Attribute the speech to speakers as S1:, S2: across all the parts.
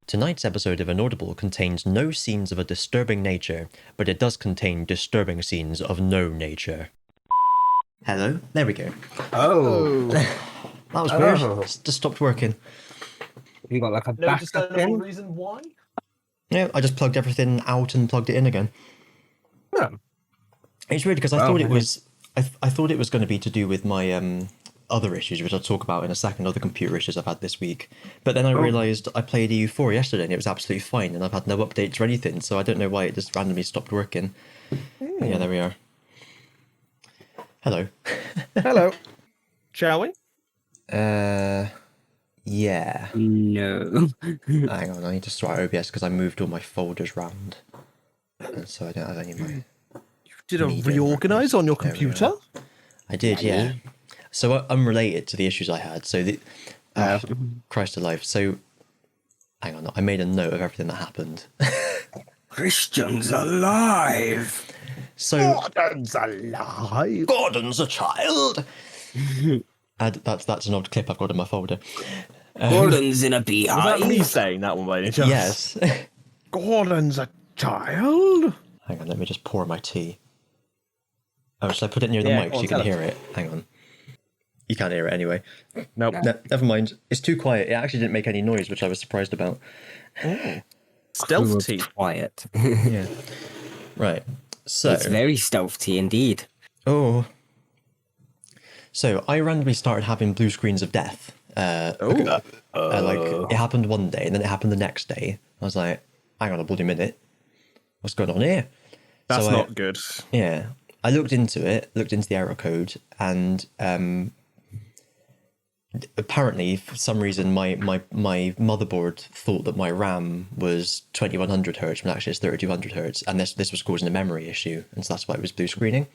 S1: Tonight's episode of Inaudible contains no scenes of a disturbing nature, but it does contain disturbing scenes of no nature. Hello? There we go.
S2: Oh.
S1: That was weird. Just stopped working.
S2: You got like a
S3: No
S2: backup
S3: discernible
S2: in?
S3: reason why?
S1: Yeah, I just plugged everything out and plugged it in again.
S2: Oh.
S1: It's weird because I thought it was... I thought it was going to be to do with my other issues, which I'll talk about in a second, other computer issues I've had this week. But then I realised I played EU4 yesterday and it was absolutely fine, and I've had no updates or anything, so I don't know why it just randomly stopped working. Yeah, there we are. Hello.
S3: Hello. Shall we?
S1: Yeah.
S2: No.
S1: Hang on, I need to start OBS because I moved all my folders round. And so I don't have any of my...
S3: Did a
S1: Media
S3: reorganize on your
S1: There we
S3: computer?
S1: are. I did, yeah. So unrelated to the issues I had. So the Christ alive. So hang on, I made a note of everything that happened.
S2: Christian's alive.
S1: So
S3: Gordon's alive.
S1: Gordon's a child. That's an old clip I've got in my folder.
S2: Gordon's in a
S3: Was
S2: beehive.
S3: that me saying that one by any chance?
S1: Yes.
S3: Gordon's a child?
S1: Hang on, let me just pour my tea. Oh, should I put it near the
S3: Yeah,
S1: mic
S3: go
S1: so
S3: on,
S1: you can
S3: tell
S1: hear it? Hang on. You can't hear it anyway.
S3: Nope.
S1: No, never mind. It's too quiet. It actually didn't make any noise, which I was surprised about.
S3: Stealth tea.
S2: Quiet.
S1: Yeah. Right. So.
S2: It's very stealthy indeed.
S1: Oh. So I randomly started having blue screens of death. Like it happened one day and then it happened the next day. I was like, hang on a bloody minute. What's going on here?
S3: That's
S1: So
S3: not good.
S1: Yeah. I looked into the error code, and apparently for some reason my motherboard thought that my RAM was 2100 hertz when actually it's 3200 hertz, and this was causing a memory issue, and so that's why it was blue screening.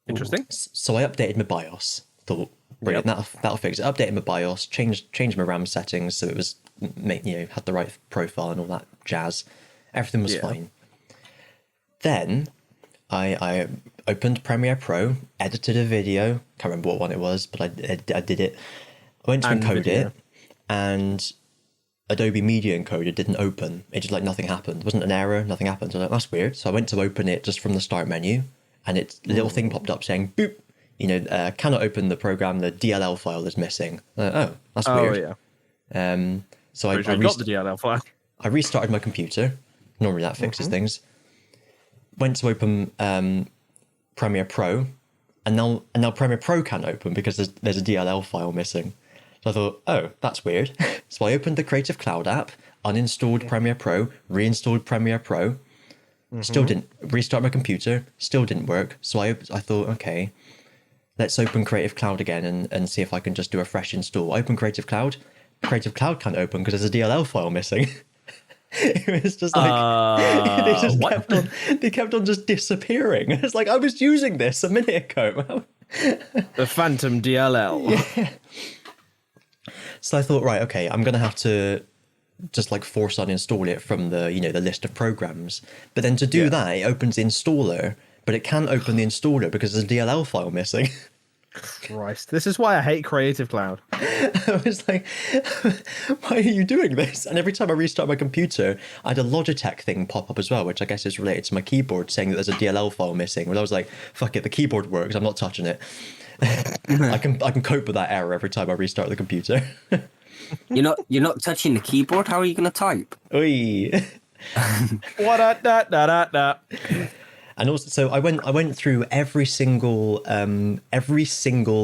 S3: Interesting.
S1: So I updated my BIOS. Thought, brilliant, that'll fix it. Updated my BIOS, changed my RAM settings so it was had the right profile and all that jazz. Everything was fine. Then I opened Premiere Pro, edited a video. Can't remember what one it was, but I did it. I went to encode it, and Adobe Media Encoder didn't open. It just nothing happened. It wasn't an error, nothing happened. So I was like, that's weird. So I went to open it just from the start menu, and its little thing popped up saying, boop, cannot open the program, the DLL file is missing. Oh, that's weird.
S3: Yeah.
S1: So I
S3: got the DLL file.
S1: I restarted my computer. Normally that fixes things. Went to open Premiere Pro, and now Premiere Pro can't open because there's a DLL file missing. So I thought, oh, that's weird. So I opened the Creative Cloud app, uninstalled Premiere Pro, reinstalled Premiere Pro. Still didn't restart my computer. Still didn't work. So I thought, okay, let's open Creative Cloud again and see if I can just do a fresh install. I open Creative Cloud. Creative Cloud can't open because there's a DLL file missing. It was just they kept on just disappearing. It's like, I was using this a minute ago.
S3: The Phantom DLL.
S1: Yeah. So I thought, right, okay, I'm gonna have to just force uninstall it from the the list of programs. But then to do that, it opens the installer, but it can't open the installer because there's a DLL file missing.
S3: Christ. This is why I hate Creative Cloud.
S1: I was like, why are you doing this? And every time I restart my computer, I had a Logitech thing pop up as well, which I guess is related to my keyboard, saying that there's a DLL file missing. Well, I was like, fuck it, the keyboard works, I'm not touching it. I can cope with that error every time I restart the computer.
S2: You're not touching the keyboard. How are you gonna type?
S1: Oy.
S3: What da.
S1: And also, so I went through every single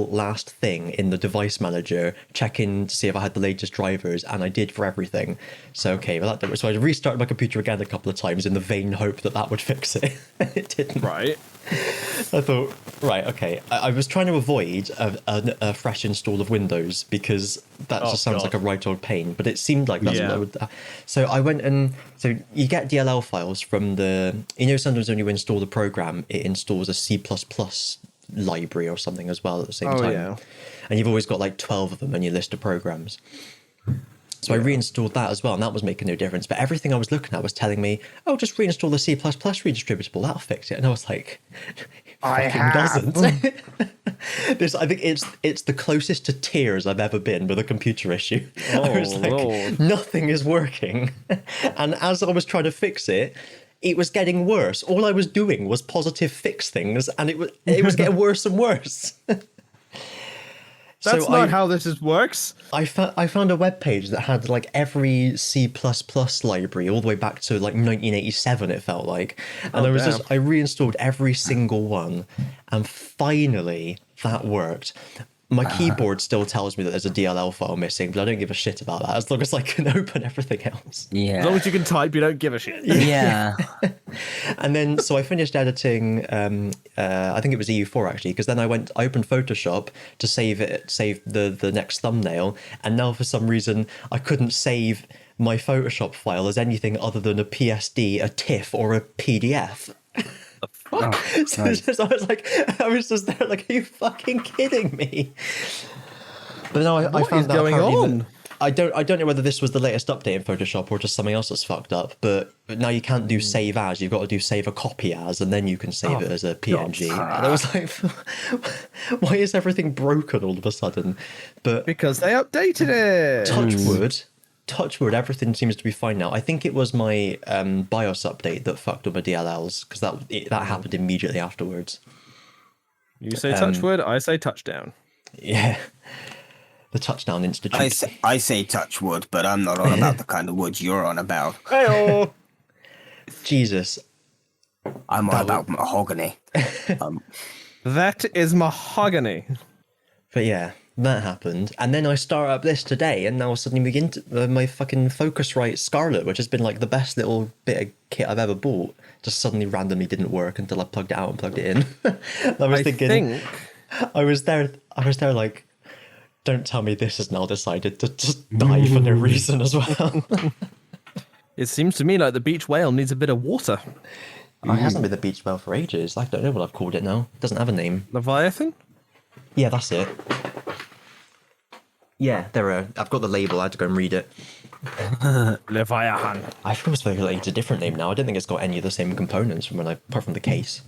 S1: last thing in the device manager, checking to see if I had the latest drivers, and I did for everything. So okay, well so I restarted my computer again a couple of times in the vain hope that would fix it. It didn't.
S3: Right.
S1: I thought, right, okay. I was trying to avoid a fresh install of Windows because that just sounds like a right old pain, but it seemed like that's what I would... So I went so you get DLL files from the... sometimes when you install the program, it installs a C++ library or something as well at the same time.
S3: Yeah.
S1: And you've always got 12 of them in your list of programs. So I reinstalled that as well, and that was making no difference. But everything I was looking at was telling me, oh, just reinstall the C++ redistributable, that'll fix it. And I was like,
S3: I
S1: fucking
S3: have.
S1: doesn't. I think it's the closest to tears I've ever been with a computer issue. I was
S3: Oh,
S1: like,
S3: Lord.
S1: nothing is working. And as I was trying to fix it, it was getting worse. All I was doing was positive fix things, and it was getting worse and worse.
S3: That's
S1: So
S3: not how this works.
S1: I found a web page that had like every C++ library all the way back to like 1987. It felt like, and I reinstalled every single one, and finally that worked. My keyboard still tells me that there's a DLL file missing, but I don't give a shit about that as long as I can open everything else.
S2: Yeah.
S3: As long as you can type, you don't give a shit.
S2: Yeah.
S1: And then, so I finished editing. I think it was EU4 actually, because then I opened Photoshop to save the next thumbnail, and now for some reason I couldn't save my Photoshop file as anything other than a PSD, a TIFF, or a PDF.
S2: Oh,
S1: So
S2: nice.
S1: I was just there like, are you fucking kidding me? But no, I
S3: What
S1: found
S3: is
S1: that
S3: going
S1: apparently
S3: on?
S1: that- I don't know whether this was the latest update in Photoshop or just something else that's fucked up. But now you can't do save as. You've got to do save a copy as, and then you can save it as a PNG. And I was like, why is everything broken all of a sudden? But
S3: Because they updated it.
S1: touch wood, everything seems to be fine now. I think it was my BIOS update that fucked up my DLLs, because that happened immediately afterwards.
S3: You say touchwood, I say touchdown.
S1: Yeah. The Touchdown Institute.
S2: I say touch wood, but I'm not on about the kind of wood you're on about.
S3: Hey-oh.
S1: Jesus.
S2: I'm on about mahogany.
S3: That is mahogany.
S1: But yeah, that happened. And then I start up this today, and now suddenly begin to, my fucking Focusrite Scarlet, which has been like the best little bit of kit I've ever bought, just suddenly randomly didn't work until I plugged it out and plugged it in. I was there like, don't tell me this has now decided to just die for no reason as well.
S3: It seems to me like the beach whale needs a bit of water.
S1: It hasn't been the beach whale for ages. I don't know what I've called it now. It doesn't have a name.
S3: Leviathan?
S1: Yeah, that's it. Yeah, I've got the label. I had to go and read it.
S3: Leviathan.
S1: I feel like it's a different name now. I don't think it's got any of the same components apart from the case.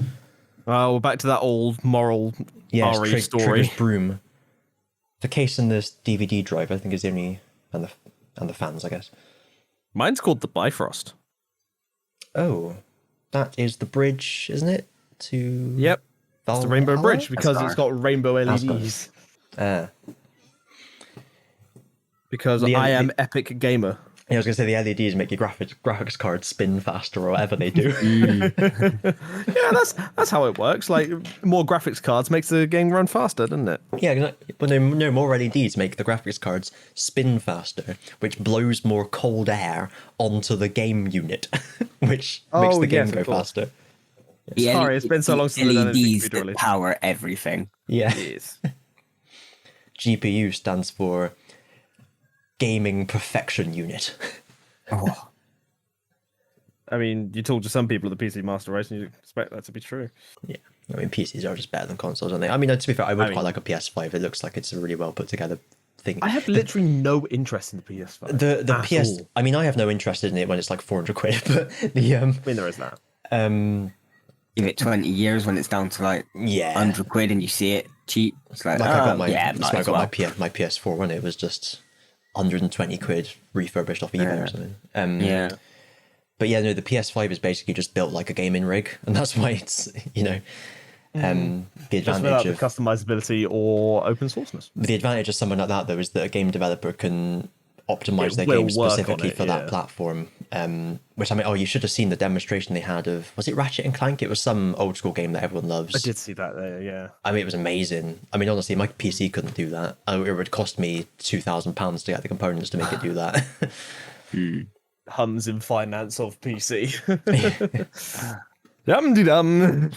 S3: We're back to that old moral
S1: Yeah,
S3: RE
S1: it's
S3: story.
S1: Trigger's broom. The case and this DVD drive, I think, is the only, and the fans, I guess.
S3: Mine's called the Bifrost.
S1: Oh, that is the bridge, isn't it? To
S3: Yep. It's the Rainbow
S1: Valhalla?
S3: Bridge because it's got rainbow LEDs. Because I am epic gamer.
S1: Yeah, I was going to say the LEDs make your graphics card spin faster or whatever they do.
S3: Yeah, that's how it works. Like, more graphics cards makes the game run faster, doesn't it?
S1: Yeah, but no, more LEDs make the graphics cards spin faster, which blows more cold air onto the game unit, which makes the game
S3: yes,
S1: go
S3: of course.
S1: faster.
S2: The
S3: Sorry, it's been so long since we've done anything
S2: LEDs
S3: computer
S2: that
S3: related.
S2: power everything.
S1: Yeah.
S3: Yes.
S1: GPU stands for Gaming Perfection Unit.
S2: Oh,
S3: I mean, you talk to some people at the PC Master Race and you expect that to be true.
S1: Yeah. I mean, PCs are just better than consoles, aren't they? I mean, to be fair, I would quite like a PS5. It looks like it's a really well put together thing.
S3: I have literally no interest in the PS5.
S1: The
S3: at
S1: PS.
S3: all.
S1: I mean, I have no interest in it when it's like 400 quid, but the
S3: I mean, there is that.
S2: give it 20 years when it's down to like
S1: Yeah.
S2: 100 quid and you see it cheap. It's like,
S1: Like I got
S2: might as well.
S1: my PS4 when it was just 120 quid refurbished off eBay or something.
S2: Yeah.
S1: But yeah, no, the PS5 is basically just built like a gaming rig, and that's why it's the
S3: Just without
S1: advantage
S3: the
S1: of
S3: customizability or open sourceness.
S1: the advantage of something like that though is that a game developer can optimize
S3: It
S1: their
S3: will
S1: game
S3: work on
S1: specifically
S3: it,
S1: for that
S3: yeah.
S1: platform. Which I mean, you should have seen the demonstration they had of, was it Ratchet and Clank? It was some old school game that everyone loves.
S3: I did see that there, yeah.
S1: I mean, it was amazing. I mean, honestly, my PC couldn't do that. It would cost me £2,000 to get the components to make it do that.
S3: Hums in finance of PC. Dum-de-dum.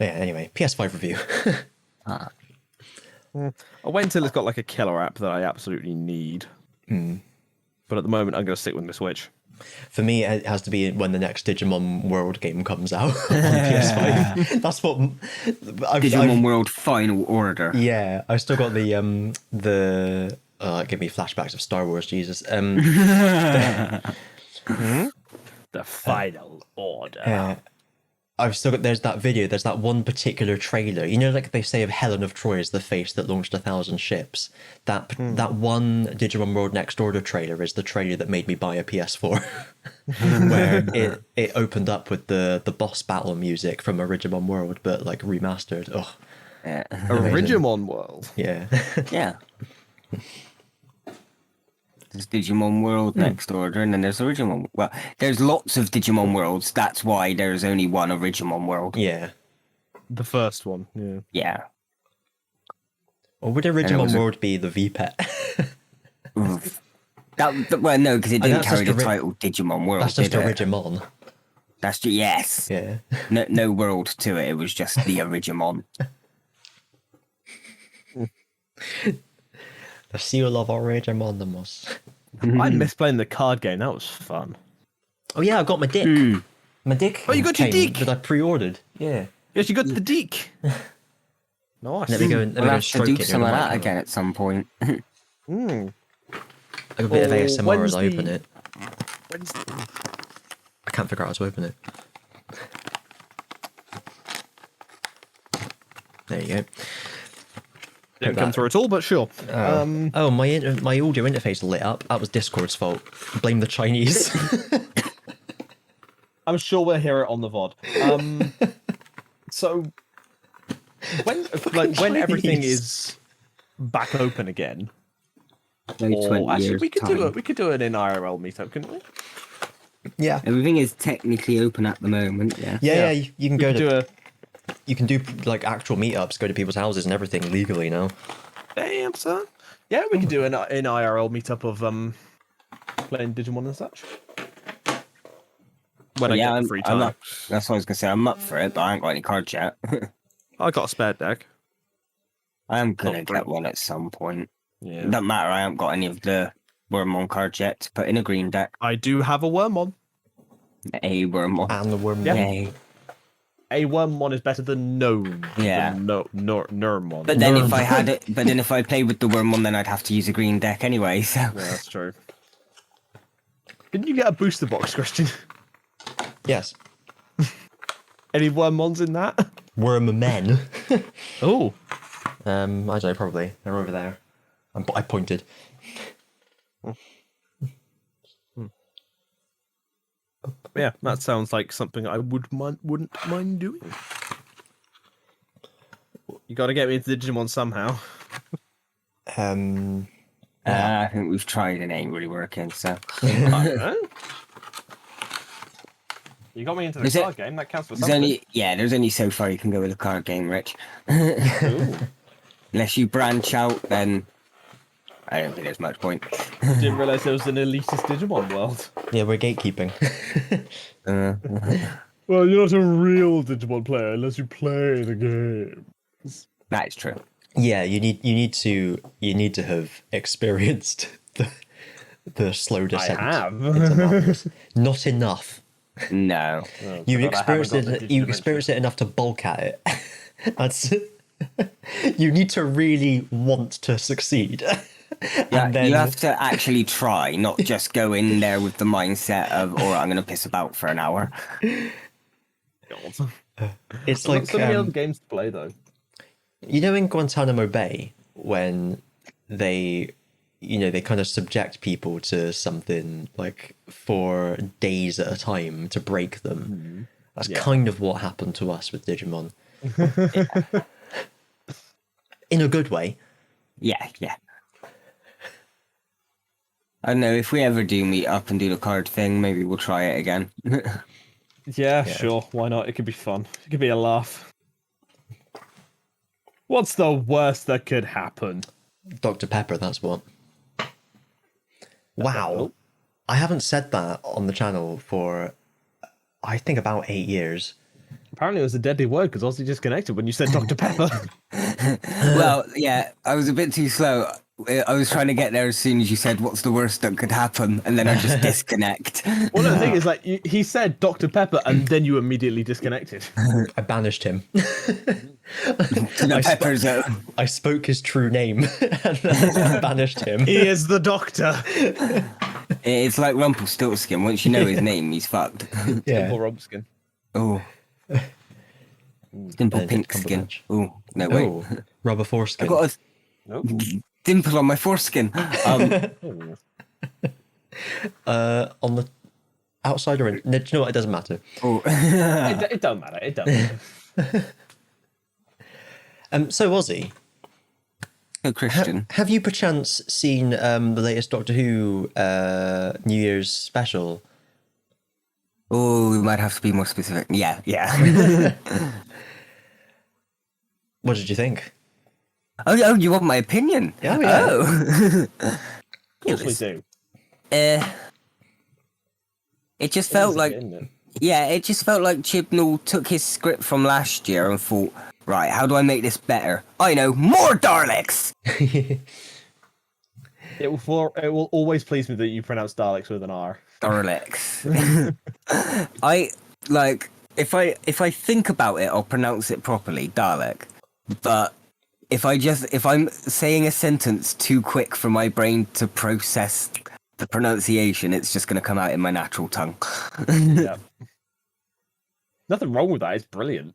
S1: Yeah, anyway, PS5 review.
S3: I'll wait until it's got like a killer app that I absolutely need. But at the moment, I'm going to stick with my Switch.
S1: For me, it has to be when the next Digimon World game comes out on PS5. That's what
S2: Digimon World Final Order.
S1: Yeah, I still got the give me flashbacks of Star Wars. Jesus.
S3: The Final Order.
S1: I've still got, there's that video, there's that one particular trailer. You know, like they say of Helen of Troy is the face that launched 1,000 ships. That one Digimon World Next Order trailer is the trailer that made me buy a PS4. Where it opened up with the boss battle music from Origimon World, but like remastered. Oh,
S2: Yeah.
S3: Origimon World.
S1: yeah.
S2: Yeah. There's Digimon World Next Order, and then there's Origimon. Well, there's lots of Digimon Worlds. That's why there's only one Origimon World.
S1: Yeah.
S3: The first one, yeah.
S2: Yeah.
S1: Or would Origimon World be the V-Pet?
S2: Oof. Well, no, because it didn't
S1: that's
S2: carry
S1: just
S2: the title Digimon World.
S1: That's just
S2: did it?
S1: Origimon.
S2: That's just, yes.
S1: Yeah.
S2: No world to it. It was just the Origimon.
S1: The seal of Origimon.
S3: I miss playing the card game. That was fun.
S1: Oh yeah, I got my dick. My dick.
S3: Oh, you got your
S1: came
S3: dick?
S1: that I pre-ordered. Yeah.
S3: Yes, you got the deek. Nice.
S1: Let me go and
S2: We'll have to
S1: stroke
S2: do
S1: it.
S2: some of that again at some point.
S1: I got a bit of ASMR as I open it. I can't figure out how to open it. There you go.
S3: Didn't come through at all, but sure.
S1: Oh, my audio interface lit up. That was Discord's fault. Blame the Chinese.
S3: I'm sure we'll hear it on the VOD. So when everything is back open again, or actually we could do it in IRL meetup, couldn't we?
S1: Yeah.
S2: Everything is technically open at the moment. Yeah.
S1: Yeah. You can go to.
S3: do
S1: You can do like actual meetups, go to people's houses and everything legally now.
S3: Damn, son. Yeah, we could do an IRL meetup of playing Digimon and such. When I get the free time.
S2: That's what I was gonna say. I'm up for it, but I ain't got any cards yet.
S3: I got a spare deck.
S2: I am gonna
S3: Not
S2: get
S3: great.
S2: one at some point.
S3: Yeah.
S2: It doesn't matter. I haven't got any of the Wormmon cards yet to put in a green deck.
S3: I do have a Wormmon.
S2: A Wormmon.
S1: And the worm.
S3: Yeah.
S2: Yay.
S3: A Wormmon is better than no.
S2: Yeah.
S3: Nurmon.
S2: But then if I had it, but then if I played with the Wormmon, then I'd have to use a green deck anyway. So.
S3: Yeah, that's true. Didn't you get a booster box, Christian?
S1: Yes.
S3: Any Wormmons in that?
S1: Worm men.
S3: Oh.
S1: I don't know, probably. They're over there. I pointed.
S3: Yeah, that sounds like something I wouldn't mind doing. You got to get me into Digimon somehow.
S2: I think we've tried and it ain't really working. So.
S3: I don't know. You got me into the
S2: Is it-
S3: card game. That counts for
S2: There's
S3: something.
S2: there's only so far you can go with a card game, Rich.
S3: Ooh.
S2: Unless you branch out, then I don't think there's much point.
S3: Didn't realise there was an elitist Digimon world.
S1: Yeah, we're gatekeeping.
S3: Well, you're not a real Digimon player unless you play the game.
S2: That is true.
S1: Yeah, you need to have experienced the slow descent.
S3: have.
S1: into madness. Not enough.
S2: No.
S1: You
S3: God, I haven't got the
S1: experienced it enough to bulk at it. That's. You need to really want to succeed.
S2: Yeah,
S1: And then
S2: you have to actually try, not just go in there with the mindset of, all right, I'm going to piss about for an hour.
S3: God.
S1: it's
S3: Like
S1: like
S3: so many other games to play though.
S1: you know in Guantanamo Bay when they kind of subject people to something like for days at a time to break them. That's kind of what happened to us with Digimon. In a good way.
S2: Yeah. I don't know, if we ever do meet up and do the card thing, maybe we'll try it again.
S3: Yeah, sure. Why not? It could be fun. It could be a laugh. What's the worst that could happen?
S1: Dr. Pepper, that's what. Wow. I haven't said that on the channel for, I think, about 8 years.
S3: Apparently it was a deadly word because Ozzy disconnected when you said Dr. Pepper.
S2: Well, yeah, I was a bit too slow. I was trying to get there as soon as you said, what's the worst that could happen? And then I just disconnect.
S3: Well, no, the thing is, like, he said Dr. Pepper and then you immediately disconnected.
S1: I banished him.
S2: To the pepper zone.
S1: I spoke his true name and then banished him.
S3: He is the doctor.
S2: It's like Rumpelstiltskin. Once you know his name, he's fucked.
S1: Yeah.
S3: Or Rumpskin.
S2: Oh. Dimple pink skin.
S1: Cumberbatch.
S2: Oh, no, wait.
S1: Oh, rubber foreskin.
S2: I got
S3: No.
S2: a dimple on my foreskin.
S1: On the outside or in? No, do you know what? It doesn't matter.
S2: Oh.
S3: It don't matter. It don't matter.
S1: So Ozzy,
S2: Oh, Kristian.
S1: have you perchance seen the latest Doctor Who New Year's special?
S2: Oh, we might have to be more specific. Yeah.
S1: What did you think?
S2: Oh, you want my opinion?
S1: Oh, yeah.
S2: Oh.
S3: Of course we do.
S2: It just felt like,
S3: Isn't it?
S2: yeah, it just felt like Chibnall took his script from last year and thought, right, how do I make this better? I know, more Daleks!
S3: It will always please me that you pronounce Daleks with an R.
S2: Daleks. I like if I think about it, I'll pronounce it properly, Dalek. But if I'm saying a sentence too quick for my brain to process the pronunciation, it's just going to come out in my natural tongue.
S3: Yeah. Nothing wrong with that. It's brilliant.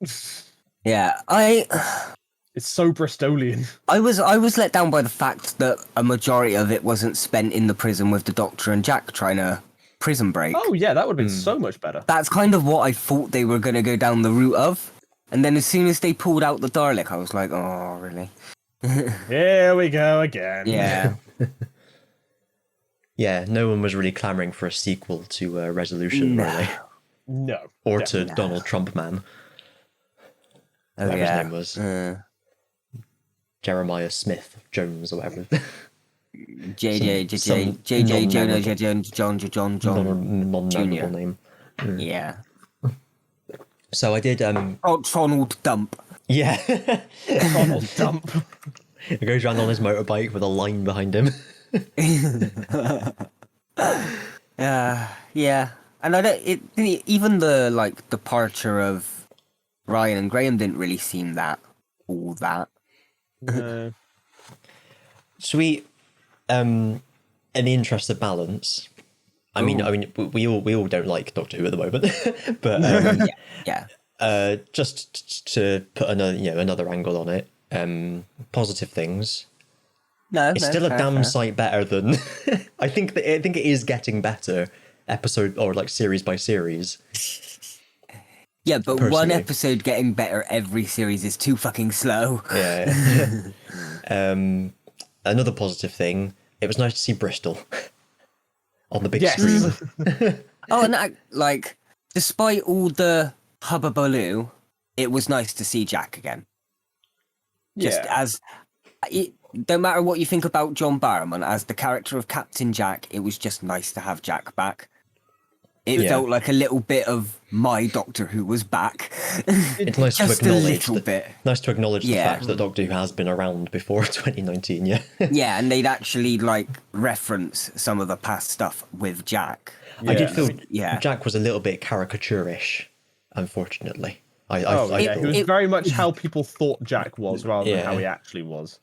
S2: Yeah,
S3: It's so Bristolian.
S2: I was let down by the fact that a majority of it wasn't spent in the prison with the Doctor and Jack trying to prison break.
S3: Oh yeah, that would have been so much better.
S2: That's kind of what I thought they were going to go down the route of. And then as soon as they pulled out the Dalek, I was like, oh, really?
S3: Here we go again.
S2: Yeah.
S1: Yeah, no one was really clamoring for a sequel to Resolution, were they?
S3: No.
S1: Or
S3: definitely
S1: to
S3: not.
S1: Donald Trump Man.
S2: Oh,
S1: Whatever
S2: yeah.
S1: his name was. Jeremiah Smith Jones or whatever.
S2: JJ Jonah John
S1: Non-memorable
S2: Jr.
S1: name.
S2: Yeah.
S1: So I did.
S2: Oh, Ronald Dump.
S1: Yeah.
S3: Donald Dump.
S1: He goes around on his motorbike with a line behind him.
S2: Yeah. And I don't. Even the departure of Ryan and Graham didn't really seem all that.
S3: No.
S1: So we, in the interest of balance, I mean, we all don't like Doctor Who at the moment, but
S2: Yeah.
S1: just to put another angle on it, positive things.
S2: No,
S1: It's
S2: no,
S1: still a
S2: fair,
S1: damn
S2: fair.
S1: sight better than. I think it is getting better, episode or series by series.
S2: Yeah, but one
S1: personally.
S2: episode getting better every series is too fucking slow.
S1: Yeah. Another positive thing. It was nice to see Bristol on the big screen.
S2: Oh, and despite all the hubbubaloo, it was nice to see Jack again. Just no matter what you think about John Barrowman as the character of Captain Jack, it was just nice to have Jack back. It felt like a little bit of my Doctor Who was back.
S1: It's nice
S2: just
S1: to acknowledge
S2: a little bit.
S1: Nice to acknowledge the
S2: Yeah.
S1: fact that Doctor Who has been around before 2019. Yeah.
S2: Yeah, and they'd actually reference some of the past stuff with Jack.
S1: I did feel
S2: Yeah.
S1: Jack was a little bit caricaturish, unfortunately. I
S3: He
S1: thought-
S3: was very much how people thought Jack was rather than
S1: Yeah.
S3: how he actually was.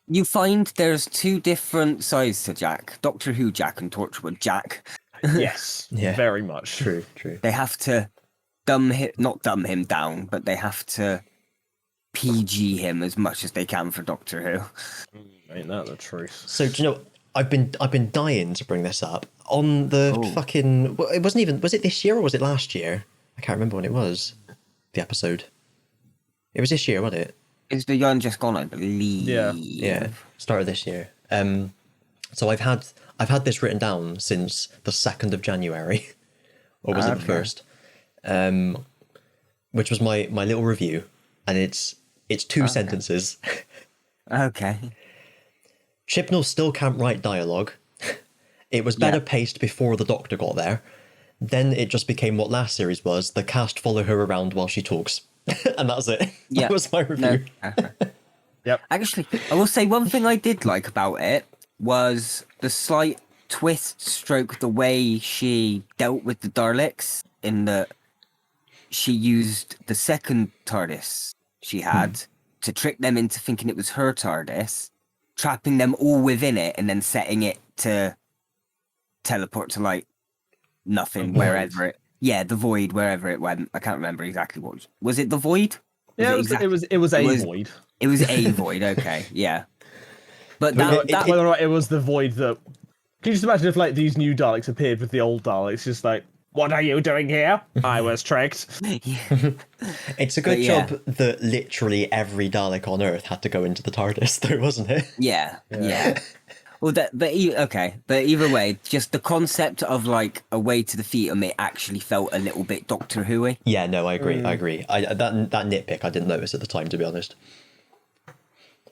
S2: You find there's two different sides to Jack. Doctor Who Jack and Torchwood Jack.
S3: Yes,
S1: Yeah.
S3: very much.
S1: True.
S2: They have to not dumb him down, but they have to PG him as much as they can for Doctor Who.
S3: Ain't that the truth?
S1: So do you know? I've been dying to bring this up on the fucking. Well, it wasn't even. Was it this year or was it last year? I can't remember when it was. The episode. It was this year, wasn't it?
S2: It's the Yarn Just Gone, I believe.
S1: Yeah, started this year. So I've had this written down since the 2nd of January, or was it the 1st? Which was my little review, and it's two sentences.
S2: Okay.
S1: Chibnall still can't write dialogue. It was better paced before the Doctor got there. Then it just became what last series was. The cast follow her around while she talks. And that's it.
S2: Yeah.
S1: That was my review.
S3: Yep.
S2: Actually, I will say one thing I did like about it was the slight twist stroke the way she dealt with the Daleks, in that she used the second TARDIS she had to trick them into thinking it was her TARDIS, trapping them all within it and then setting it to teleport to nothing wherever it Yeah, the void, wherever it went. I can't remember exactly what was it. The void?
S3: Yeah, it was a void.
S2: It was a void. Okay, yeah. But
S3: whether or not it was the void that. Can you just imagine if like these new Daleks appeared with the old Daleks, just like, what are you doing here? I was tricked.
S1: It's a good job that literally every Dalek on Earth had to go into the TARDIS, though, wasn't it?
S2: Yeah. Well, but either way, just the concept of like a way to defeat him, it actually felt a little bit Doctor Who-y.
S1: Yeah, no, I agree. That nitpick I didn't notice at the time, to be honest.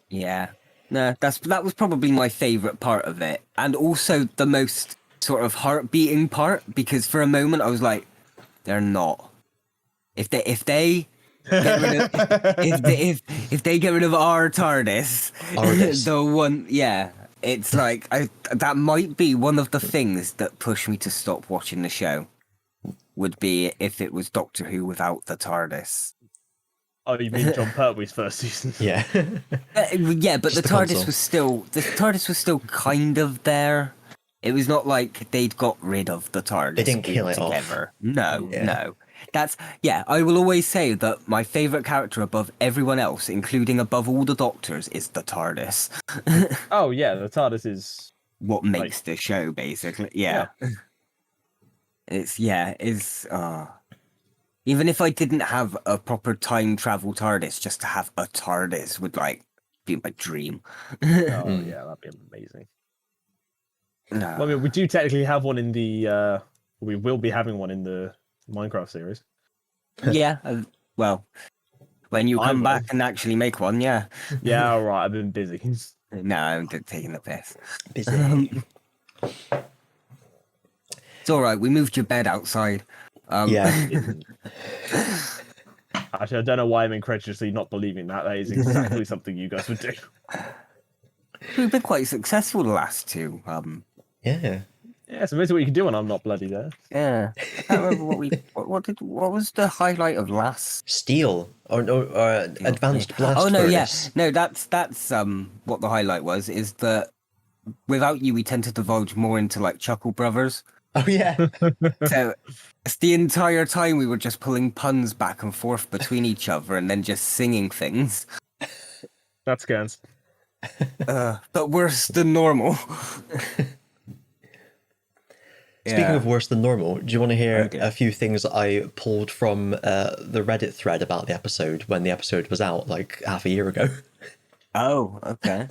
S2: Yeah, no, that was probably my favourite part of it, and also the most sort of heart-beating part, because for a moment I was like, they're not. If they get rid of if they get rid of our TARDIS, the one, yeah. It's like that might be one of the things that pushed me to stop watching the show. Would be if it was Doctor Who without the TARDIS.
S3: Oh, you mean John Pertwee's first season?
S1: Yeah.
S2: Yeah, but
S1: Just
S2: the TARDIS was still kind of there. It was not like they'd got rid of the TARDIS.
S1: They didn't kill it
S2: together. No. I will always say that my favourite character above everyone else, including above all the Doctors, is the TARDIS.
S3: Oh yeah, the TARDIS is
S2: what makes the show, basically. Yeah. It's even if I didn't have a proper time travel TARDIS, just to have a TARDIS would like be my dream.
S3: Oh yeah, that'd be amazing.
S2: No.
S3: Well, I mean, we do technically have one in the. We will be having one in the Minecraft series.
S2: Yeah, well, when you come back and actually make one, yeah.
S3: Yeah, all right. I've been busy.
S2: No, I'm taking the piss.
S1: Busy.
S2: It's all right. We moved your bed outside.
S1: Yeah.
S3: Actually, I don't know why I'm incredulously not believing that. That is exactly something you guys would do.
S2: We've been quite successful the last two.
S1: Yeah.
S3: Yeah, it's amazing what you can do when I'm not bloody there.
S2: Yeah, I can't remember what was the highlight of last
S1: Steel or advanced blast.
S2: Oh no,
S1: furnace.
S2: no, that's what the highlight was. Is that without you, we tend to divulge more into like Chuckle Brothers.
S1: Oh yeah.
S2: So it's the entire time we were just pulling puns back and forth between each other and then just singing things.
S3: That's scans.
S2: But worse than normal.
S1: Speaking of worse than normal, do you want to hear a few things I pulled from the Reddit thread about the episode when the episode was out, like half a year ago?
S2: Oh, okay.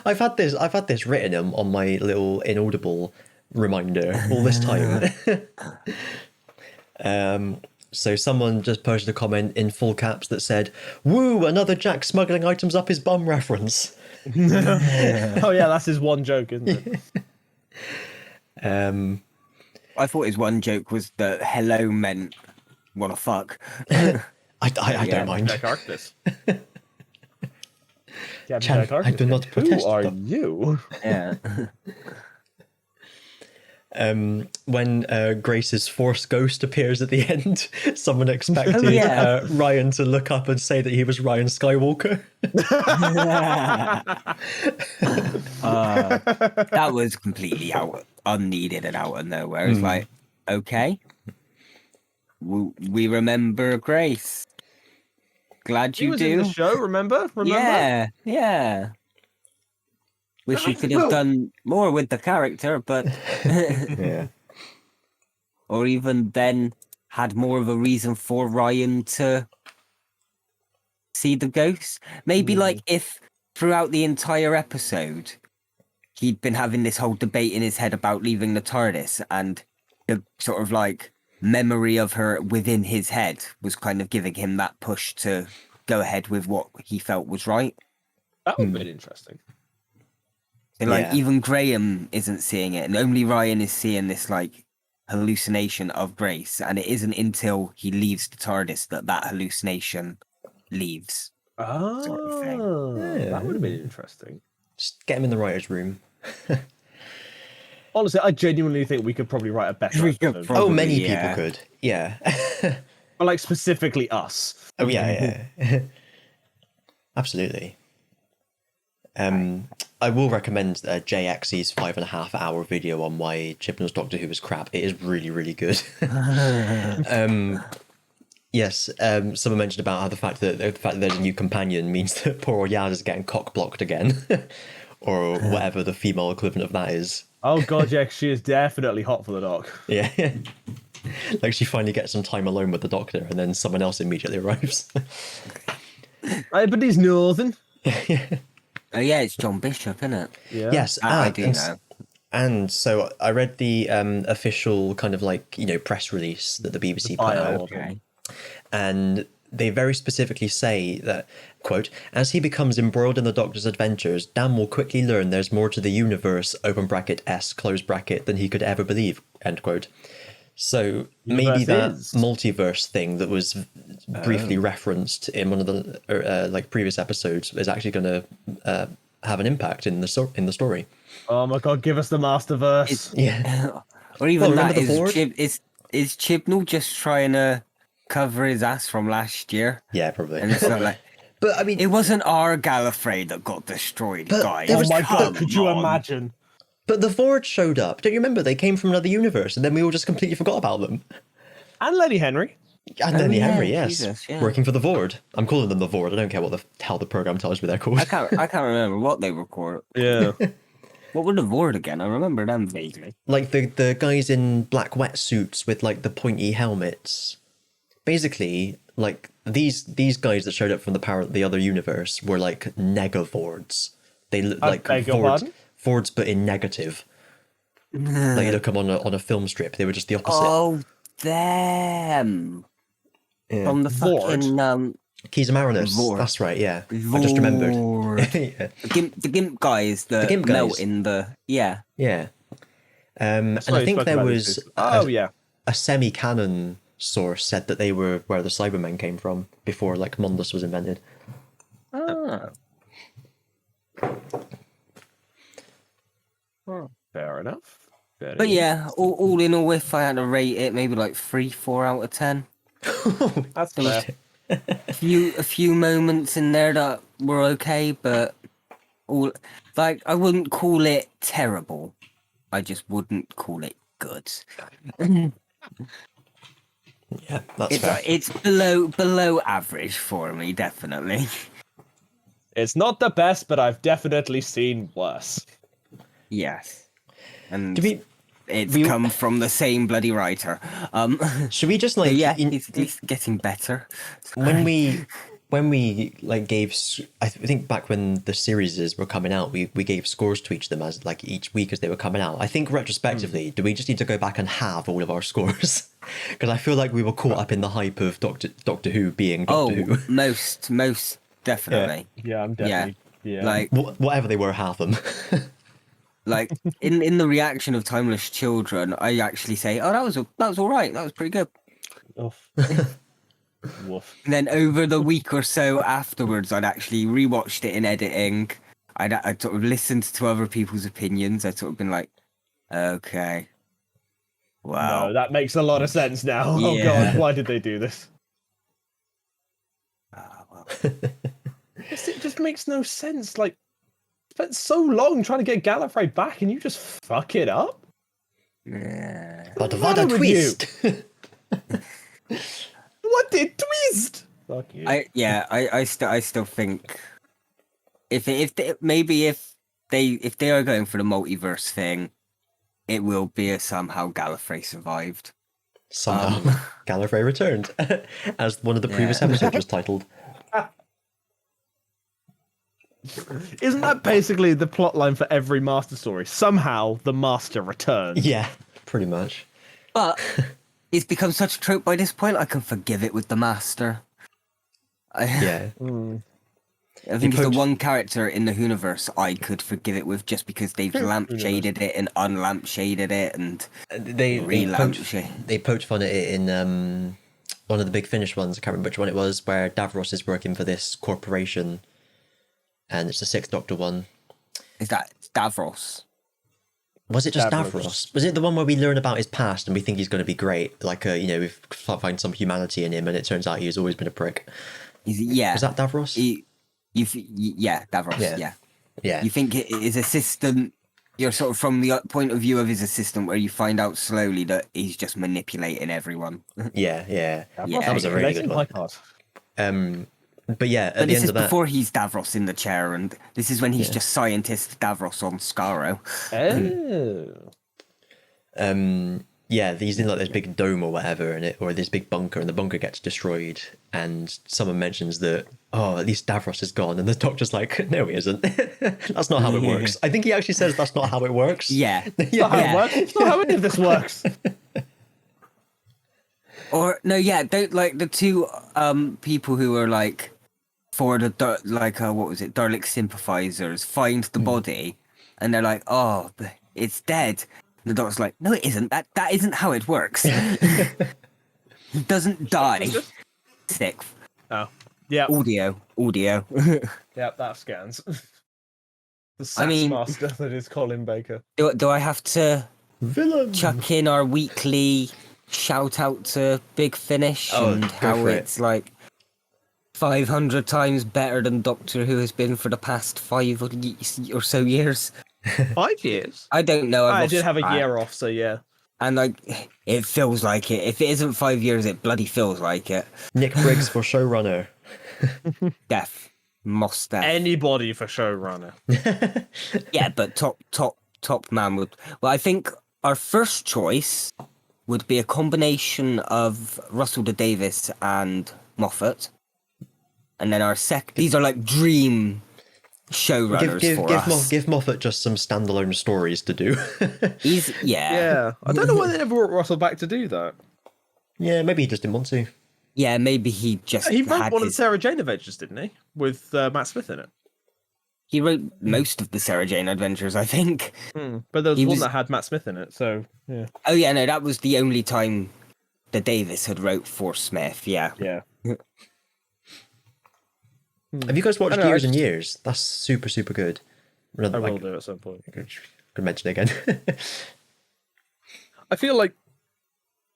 S1: I've had this written on my little inaudible reminder all this time. So someone just posted a comment in full caps that said, "Woo, another Jack smuggling items up his bum reference."
S3: Oh yeah, that's his one joke, isn't it?
S2: I thought his one joke was that hello meant wanna fuck.
S1: I don't mind.
S3: Jack Arctis.
S1: Jack, I do not protest.
S3: Who are you?
S2: Yeah.
S1: When Grace's Force Ghost appears at the end, someone expected Ryan to look up and say that he was Ryan Skywalker.
S2: That was completely unneeded and out of nowhere. It's like, okay, we remember Grace. Glad you
S3: was
S2: do.
S3: In the show, remember?
S2: Yeah. Wish you could have done more with the character, but
S1: Yeah.
S2: or even then had more of a reason for Ryan to see the ghost. Maybe like if throughout the entire episode he'd been having this whole debate in his head about leaving the TARDIS, and the sort of like memory of her within his head was kind of giving him that push to go ahead with what he felt was right.
S3: That would have been interesting.
S2: And like even Graham isn't seeing it, and only Ryan is seeing this like hallucination of Grace, and it isn't until he leaves the TARDIS that hallucination leaves.
S3: Oh,
S2: sort of thing.
S3: That would have been interesting.
S1: Just get him in the writer's room.
S3: Honestly, I genuinely think we could probably write a better episode.
S1: Oh, many people could. Yeah.
S3: But like specifically us.
S1: Oh yeah. Absolutely. I will recommend JXE's 5.5 hour video on why Chibnall's Doctor Who is crap. It is really, really good. Yes, someone mentioned about how the fact that there's a new companion means that poor Yaz is getting cock blocked again, or whatever the female equivalent of that is.
S3: Oh god, yeah, she is definitely hot for the Doc.
S1: Yeah, like she finally gets some time alone with the Doctor, and then someone else immediately arrives.
S3: Right, but he's northern.
S2: Oh yeah, it's John Bishop, isn't it?
S1: Yeah. Yes,
S2: I do know.
S1: And so I read the official kind of like press release that the BBC put out.
S2: Okay.
S1: And they very specifically say that, quote, as he becomes embroiled in the Doctor's adventures, Dan will quickly learn there's more to the universe, open bracket S, close bracket, than he could ever believe, end quote. So maybe that multiverse thing that was briefly referenced in one of the previous episodes is actually going to have an impact in the story.
S3: Oh my god, give us the Masterverse.
S1: Yeah.
S2: Or even that is Chibnall just trying to cover his ass from last year?
S1: Yeah, probably.
S2: And it's not like,
S1: but I mean,
S2: it wasn't our Gallifrey that got destroyed, guys.
S3: Oh my god, could you imagine?
S1: But the Vord showed up. Don't you remember? They came from another universe, and then we all just completely forgot about them.
S3: And Lenny Henry.
S1: And Lenny Henry, yes,
S2: Jesus, yeah.
S1: working for the Vord. I'm calling them the Vord. I don't care what the hell the program tells me they're called.
S2: I can't remember what they were called.
S3: Yeah.
S2: What were the Vord again? I remember them vaguely.
S1: Like the guys in black wetsuits with like the pointy helmets. Basically, like these guys that showed up from the other universe were like Negavords. They look like Fords, but in negative. Like you look them on a film strip. They were just the opposite.
S2: Oh, them.
S1: Yeah.
S2: From the fucking
S1: Keys of Marinus.
S2: Vord.
S1: That's right. Yeah,
S2: Vord.
S1: I just remembered. Yeah.
S2: The Gimp guys that melt in the
S1: Yeah. And I think there was a semi-canon source said that they were where the Cybermen came from before like Mondus was invented.
S2: Ah.
S3: Well, fair enough.
S2: But yeah, all in all, if I had to rate it, maybe like 3-4 out of 10.
S3: That's fair.
S2: A few moments in there that were okay, but I wouldn't call it terrible. I just wouldn't call it good.
S1: Yeah, that's fair.
S2: It's below average for me, definitely.
S3: It's not the best, but I've definitely seen worse.
S2: Yes. And
S1: it's
S2: come from the same bloody writer.
S1: Should we just like
S2: it's getting better.
S1: When we like gave, I think back when the series were coming out, we gave scores to each of them as like each week as they were coming out. I think retrospectively, do we just need to go back and have all of our scores? Because I feel like we were caught up in the hype of Doctor Who being Doctor Who.
S2: most definitely.
S3: Yeah, I'm definitely. Yeah.
S2: Like
S1: whatever they were, half them.
S2: Like in the reaction of Timeless Children, I actually say, "Oh, that was all right. That was pretty good."
S3: Oof. Woof.
S2: And then over the week or so afterwards, I'd actually rewatched it in editing. I'd sort of listened to other people's opinions. I'd sort of been like, "Okay, wow,
S3: no, that makes a lot of sense now."
S2: Yeah.
S3: Oh god, why did they do this?
S2: Well.
S3: It just makes no sense. Like, spent so long trying to get Gallifrey back, and you just fuck it up.
S2: Yeah.
S1: But what a twist!
S3: What did twist? Fuck you.
S2: I still think if they are going for the multiverse thing, it will be a somehow Gallifrey survived.
S1: Somehow Gallifrey returned, as one of the previous episodes was titled.
S3: Isn't that basically the plotline for every Master story? Somehow the Master returned.
S1: Yeah, pretty much.
S2: But it's become such a trope by this point, I can forgive it with the Master.
S1: Yeah.
S2: I think it's the one character in the Whoniverse I could forgive it with, just because they've lampshaded it and unlampshaded it and
S1: they poked fun at it in one of the Big Finish ones. I can't remember which one it was, where Davros is working for this corporation, and it's the Sixth Doctor one.
S2: Is that Davros?
S1: Was it just Davros? Was it the one where we learn about his past and we think he's going to be great? Like, we find some humanity in him, and it turns out he's always been a prick.
S2: Yeah.
S1: Was that Davros?
S2: Yeah, Davros. Yeah.
S1: Yeah.
S2: You think his assistant, you're sort of from the point of view of his assistant, where you find out slowly that he's just manipulating everyone.
S1: Yeah.
S2: Yeah.
S1: That was a really good one. But yeah, at
S2: But
S1: the
S2: this
S1: end
S2: is
S1: of that,
S2: before he's Davros in the chair, and this is when he's just scientist Davros on Skaro.
S1: yeah, he's in like this big dome or whatever, or this big bunker, and the bunker gets destroyed. And someone mentions that, oh, at least Davros is gone, and the Doctor's like, no, he isn't. That's not how it works. I think he actually says that's not how it works.
S2: Yeah,
S3: That's not how it works. It's not how any of this works.
S2: Or no, yeah, don't like the two people who are like for the what was it, Dalek sympathizers find the body, and they're like, oh, it's dead. And the Doctor's like, no, it isn't. That isn't how it works. He doesn't die. Sick.
S3: Oh, yeah.
S2: Audio.
S3: Yeah, that scans. The sass master that is Colin Baker.
S2: Do I have to
S1: Villain.
S2: chuck in our weekly shout out to Big Finish and how it's like 500 times better than Doctor Who has been for the past 5 or so years?
S3: 5 years?
S2: I don't know.
S3: I did have a year off, so yeah.
S2: And like, it feels like it. If it isn't 5 years, it bloody feels like it.
S1: Nick Briggs for showrunner.
S2: Death. Moss death.
S3: Anybody for showrunner.
S2: Yeah, but top man would. Well, I think our first choice would be a combination of Russell T Davies and Moffat, and then our these are like dream showrunners for us.
S1: Give Moffat just some standalone stories to do.
S3: Yeah. I don't know why they never brought Russell back to do that.
S1: Yeah, maybe he just didn't want to.
S2: Yeah, maybe he just.
S3: He wrote one of the Sarah Jane Adventures, didn't he? With Matt Smith in it.
S2: He wrote most of the Sarah Jane Adventures, I think.
S3: But there was one that had Matt Smith in it, so yeah.
S2: Oh yeah, no, that was the only time that Davis had wrote for Smith. Yeah.
S3: Yeah.
S1: Have you guys watched Years and Years? That's super, super good.
S3: I will do at some point.
S1: Could mention it again.
S3: I feel like,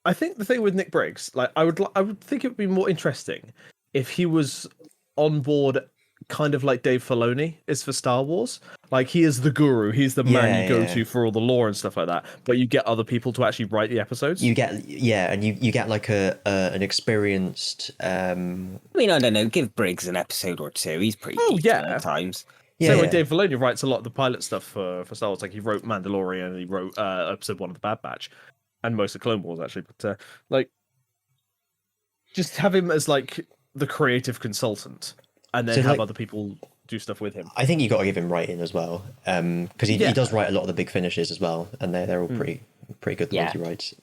S3: I think the thing with Nick Briggs, like I would think it would be more interesting if he was on board, kind of like Dave Filoni is for Star Wars. Like he is the guru, he's the man you go to for all the lore and stuff like that. But you get other people to actually write the episodes.
S1: You get and you get like an experienced.
S2: I mean, I don't know. Give Briggs an episode or two. He's pretty. At times.
S3: Yeah, so Dave Filoni writes a lot of the pilot stuff for Star Wars. Like he wrote Mandalorian, and he wrote episode 1 of the Bad Batch, and most of Clone Wars actually. But like, just have him as like the creative consultant, and then have other people do stuff with him.
S1: I think you got to give him writing as well, because he does write a lot of the big finishes as well, and they're all pretty good the ones he writes.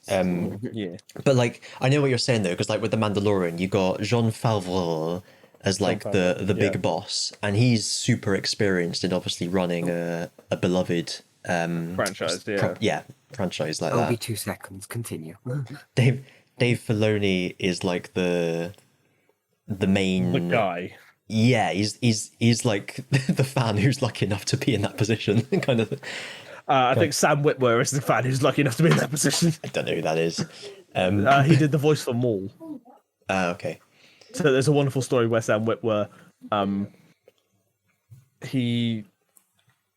S1: But like, I know what you're saying though, because like with the Mandalorian, you got Jean Favreau as like the big boss, and he's super experienced in obviously running a beloved
S3: franchise.
S1: Franchise like
S2: I'll
S1: that.
S2: be 2 seconds. Continue.
S1: Dave Filoni is like the main
S3: guy.
S1: Yeah, he's like the fan who's lucky enough to be in that position, kind of.
S3: I think Sam Witwer is the fan who's lucky enough to be in that position.
S1: I don't know who that is.
S3: He did the voice for Maul.
S1: Okay.
S3: So there's a wonderful story where Sam Witwer, he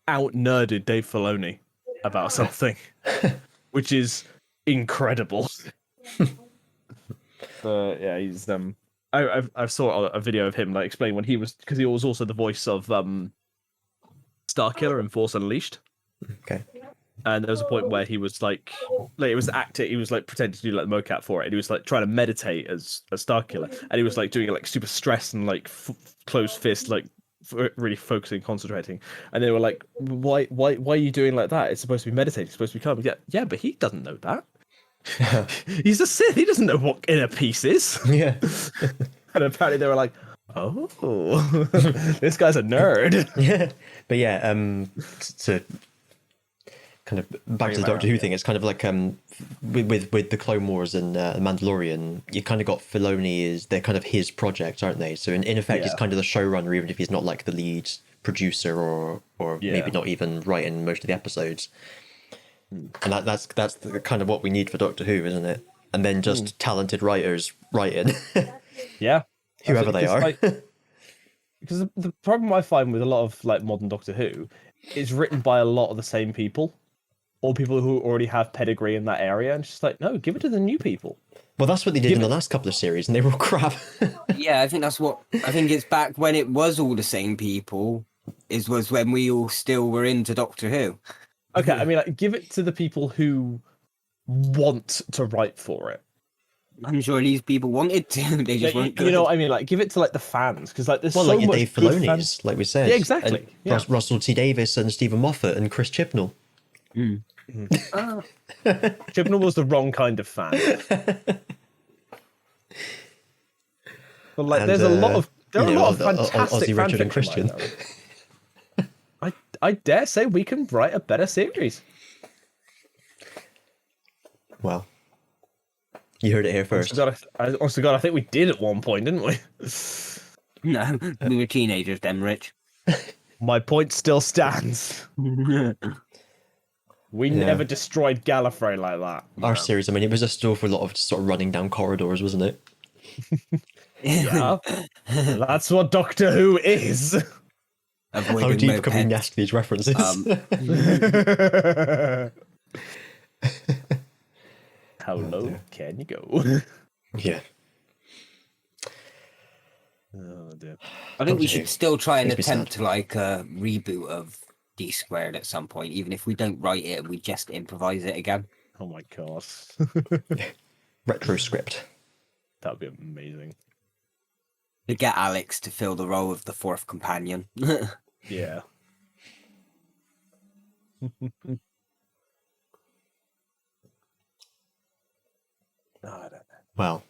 S3: out-nerded Dave Filoni about something, which is incredible. But yeah, he's I saw a video of him like explaining when he was, because he was also the voice of Starkiller in Force Unleashed.
S1: Okay.
S3: And there was a point where he was like it was acting, he was like pretending to do like the mocap for it, and he was like trying to meditate as Starkiller, and he was like doing it like super stressed and like closed fist, like really focusing, concentrating. And they were like, why are you doing like that? It's supposed to be meditating, it's supposed to be calm. Yeah, but he doesn't know that. He's a Sith, he doesn't know what inner peace is.
S1: Yeah.
S3: And apparently they were like, oh, this guy's a nerd.
S1: Yeah. But yeah, to kind of back to the Doctor Who thing, it's kind of like with the Clone Wars and the Mandalorian, you kind of got Filoni they're kind of his project, aren't they? So in effect, he's kind of the showrunner, even if he's not like the lead producer or maybe not even writing most of the episodes. And that's the kind of what we need for Doctor Who, isn't it? And then just talented writers writing.
S3: Yeah,
S1: whoever they are.
S3: because the problem I find with a lot of like modern Doctor Who is written by a lot of the same people, or people who already have pedigree in that area, and it's just like, no, give it to the new people.
S1: Well, that's what they did in the last couple of series, and they were all crap.
S2: Yeah, I think it's back when it was all the same people. Was when we all still were into Doctor Who.
S3: Okay, I mean, like, give it to the people who want to write for it.
S2: I'm sure these people wanted to. They just weren't good.
S3: You know what I mean? Like, give it to like the fans, because like there's
S1: Well,
S3: so
S1: like your
S3: much
S1: Dave
S3: good
S1: Filoni's,
S3: fans.
S1: like we said.
S3: Yeah, exactly.
S1: And
S3: Yeah.
S1: Russell T Davies and Stephen Moffat and Chris Chibnall.
S3: Chibnall was the wrong kind of fan. But like,
S1: And,
S3: there are a lot of fantastic
S1: Aussie Richard and
S3: fanfiction
S1: Kristian.
S3: right now. I dare say we can write a better series.
S1: Well, you heard it here first.
S3: Honest to God, I think we did at one point, didn't we?
S2: No, we were teenagers then, Rich.
S3: My point still stands. We never destroyed Gallifrey like that.
S1: Our series, I mean, it was a store for a lot of just sort of running down corridors, wasn't it?
S3: Yeah. That's what Doctor Who is.
S2: Avoiding
S1: How deep can we
S2: mopeds.
S1: nest these references?
S3: How low can you go?
S1: Yeah.
S3: Oh dear.
S2: I think we
S1: Doctor Who.
S2: should still try and
S1: Makes me
S2: attempt
S1: sad.
S2: to like a reboot of D Squared at some point, even if we don't write it, we just improvise it again.
S3: Oh my god.
S1: Retro script.
S3: That'd be amazing.
S2: To get Alex to fill the role of the fourth companion.
S3: Yeah. I don't know.
S1: Well,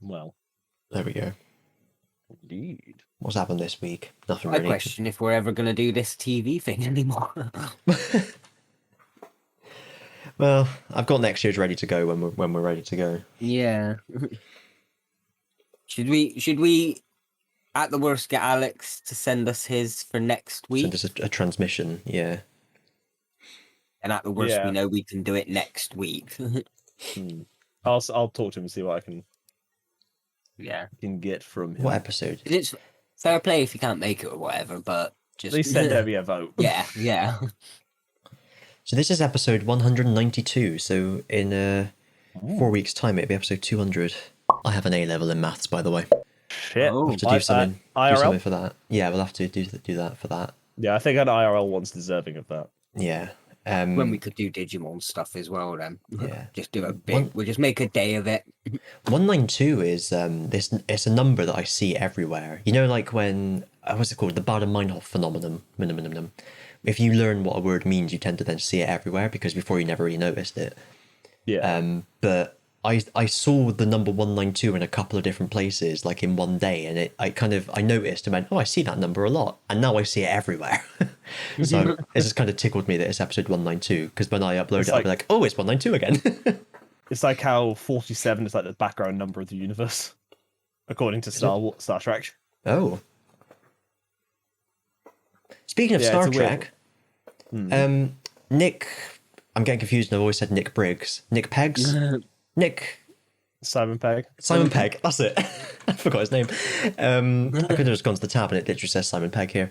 S3: Well,
S1: there we go.
S3: indeed.
S1: What's happened this week? Nothing
S2: I
S1: really.
S2: question if we're ever going to do this TV thing anymore.
S1: Well, I've got next year's ready to go when we're ready to go.
S2: Yeah. Should we at the worst get Alex to send us his for next
S1: So
S2: week?
S1: just a transmission, yeah.
S2: And at the worst
S3: Yeah.
S2: we know we can do it next week.
S3: I'll talk to him and see what I can
S2: Yeah.
S3: get from him.
S1: What episode?
S2: It's fair play if you can't make it or whatever, but just
S3: At least send Debbie a vote.
S2: Yeah.
S1: So this is episode 192. So in 4 weeks' time, it'll be episode 200. I have an A level in maths, by the way.
S3: Shit.
S2: Oh.
S1: We'll have to do something. Do
S3: IRL?
S1: something for that. Yeah, we'll have to do that for that.
S3: Yeah, I think an IRL one's deserving of that.
S1: Yeah.
S2: When we could do Digimon stuff as well then.
S1: Yeah.
S2: Just do a big we'll just make a day of it.
S1: 192 is this. It's a number that I see everywhere. You know, like when what's it called, the Bader-Meinhof phenomenon. If you learn what a word means, you tend to then see it everywhere because before you never really noticed it.
S3: Yeah.
S1: But I saw the number 192 in a couple of different places, like in one day, and I noticed and went, oh, I see that number a lot, and now I see it everywhere. So it just kind of tickled me that it's episode 192 because when I upload it, I'll be like, oh, it's 192 again.
S3: It's like how 47 is like the background number of the universe, according to Star Trek.
S1: Oh. Speaking of
S3: Yeah,
S1: Star
S3: it's a weird
S1: Trek, Nick, I'm getting confused and I've always said Nick Briggs. Nick Peggs?
S3: Simon Pegg.
S1: Simon Pegg, that's it. I forgot his name. I could have just gone to the tab and it literally says Simon Pegg here.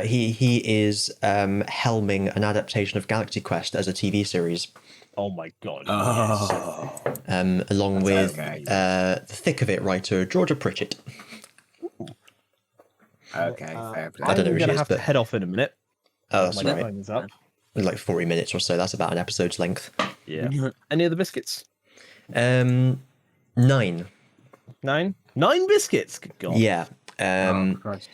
S1: He is helming an adaptation of Galaxy Quest as a TV series,
S3: Oh my god.
S1: along with
S2: okay.
S1: the thick of it writer Georgia Pritchett.
S2: Okay, fair play.
S1: I don't know
S3: I'm
S1: who she
S3: gonna
S1: is,
S3: have
S1: but-
S3: to head off in a minute.
S1: Oh, that's
S3: My
S1: right.
S3: time is up.
S1: Like 40 minutes or so. That's about an episode's length.
S3: Yeah. Any other biscuits?
S1: 9.
S3: 9? 9 biscuits. Good God.
S1: Yeah.
S2: Christ.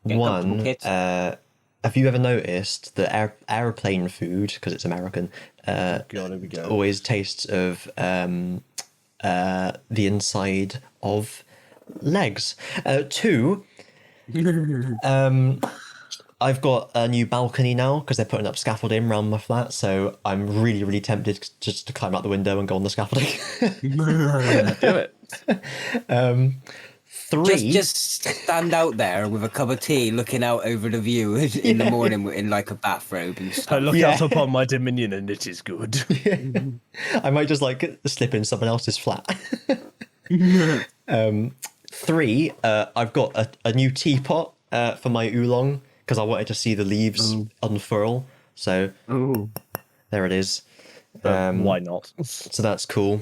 S2: Get
S1: One.
S2: comfortable, kids.
S1: Have you ever noticed that airplane food, because it's American,
S3: God, here we go.
S1: always tastes of the inside of legs? 2. I've got a new balcony now because they're putting up scaffolding around my flat, so I'm really, really tempted just to climb out the window and go on the scaffolding.
S3: Do it.
S1: 3.
S2: Just stand out there with a cup of tea looking out over the view in the morning in like a bathrobe and
S3: I
S2: stuff.
S3: look
S1: Yeah.
S3: out upon my dominion and it is good.
S1: I might just like slip in someone else's flat. 3, I've got a new teapot for my oolong because I wanted to see the leaves unfurl. So there it is.
S3: Why not?
S1: So that's cool.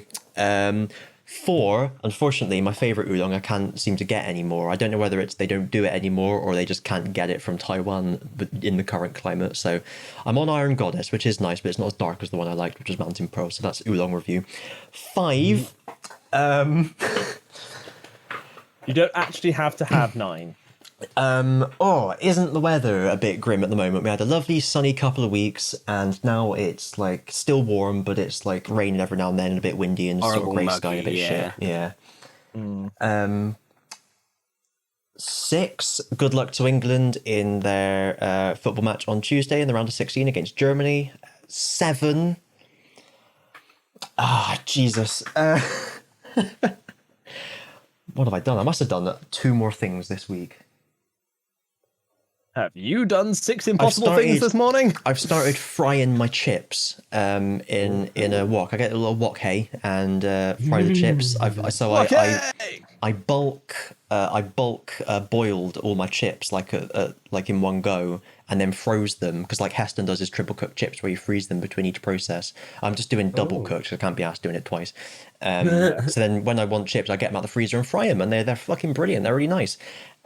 S1: 4, unfortunately, my favourite oolong I can't seem to get anymore. I don't know whether it's they don't do it anymore or they just can't get it from Taiwan in the current climate. So I'm on Iron Goddess, which is nice, but it's not as dark as the one I liked, which was Mountain Pearl. So that's oolong review. 5.
S3: You don't actually have to have 9.
S1: Isn't the weather a bit grim at the moment? We had a lovely sunny couple of weeks, and now it's like still warm, but it's like raining every now and then, and a bit windy and sort of grey sky, a bit shit. Yeah. 6. Good luck to England in their football match on Tuesday in the round of 16 against Germany. 7. Jesus. What have I done? I must have done 2 more things this week.
S3: Have you done 6 impossible things this morning?
S1: I've started frying my chips in a wok. I get a little wok hay and fry the chips. I bulk boiled all my chips like in one go and then froze them because like Heston does his triple cooked chips where you freeze them between each process. I'm just doing double cooked so I can't be asked doing it twice. So then when I want chips, I get them out of the freezer and fry them, and they're fucking brilliant. They're really nice.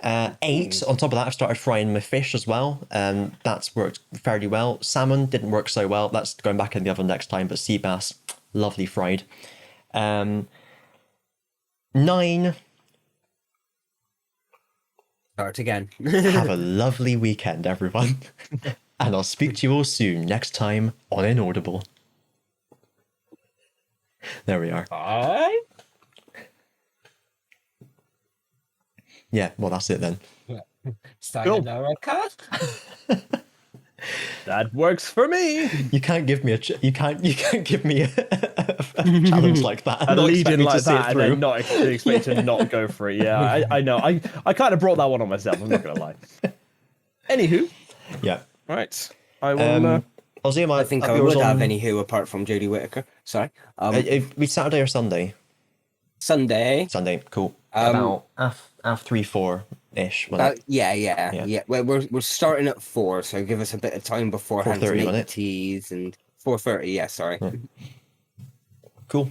S1: 8. On top of that, I've started frying my fish as well. That's worked fairly well. Salmon didn't work so well. That's going back in the oven next time. But sea bass, lovely fried. 9.
S2: Start again.
S1: Have a lovely weekend, everyone. And I'll speak to you all soon next time on Inaudible. There we are.
S3: Bye.
S1: Yeah, well, that's it then.
S2: Sayonara cut.
S3: That works for me.
S1: You can't give me a challenge like that.
S3: A lead in like that, and then not expect to not go for it. Yeah, I know. I kind of brought that one on myself. I'm not gonna lie. Anywho,
S1: Yeah.
S3: right. I will.
S2: I think I would have anywho apart from Jodie Whittaker. Sorry.
S1: It'd be Saturday or Sunday.
S2: Sunday.
S1: Sunday, cool. About half 3, 4-ish.
S2: Yeah. Well, we're starting at 4, so give us a bit of time beforehand to
S1: 4:30,
S2: make
S1: wasn't
S2: the
S1: it?
S2: teas and 4:30. Yeah, sorry.
S1: Yeah. Cool.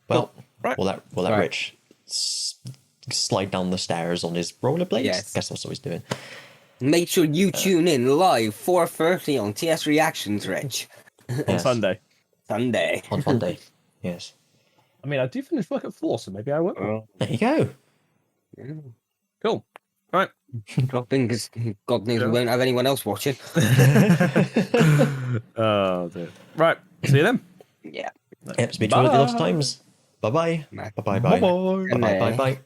S1: Well,
S3: Right.
S1: we'll let Rich slide down the stairs on his rollerblades.
S2: Yes.
S1: Guess that's what he's doing.
S2: Make sure you tune in live 4:30 on TS Reactions, Rich.
S3: On Sunday.
S2: Sunday.
S1: On Monday. Yes.
S3: I mean, I do finish work at 4, so maybe I will.
S1: There you go.
S3: Cool. Right.
S2: Dropping because God knows we won't have anyone else watching.
S3: Oh dear. Right. See you then.
S2: Yeah.
S1: Yep, speak to you lots of times. Bye-bye. Bye-bye.
S3: Bye-bye.
S1: Bye-bye. Bye-bye.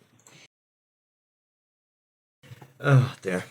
S1: Oh, dear.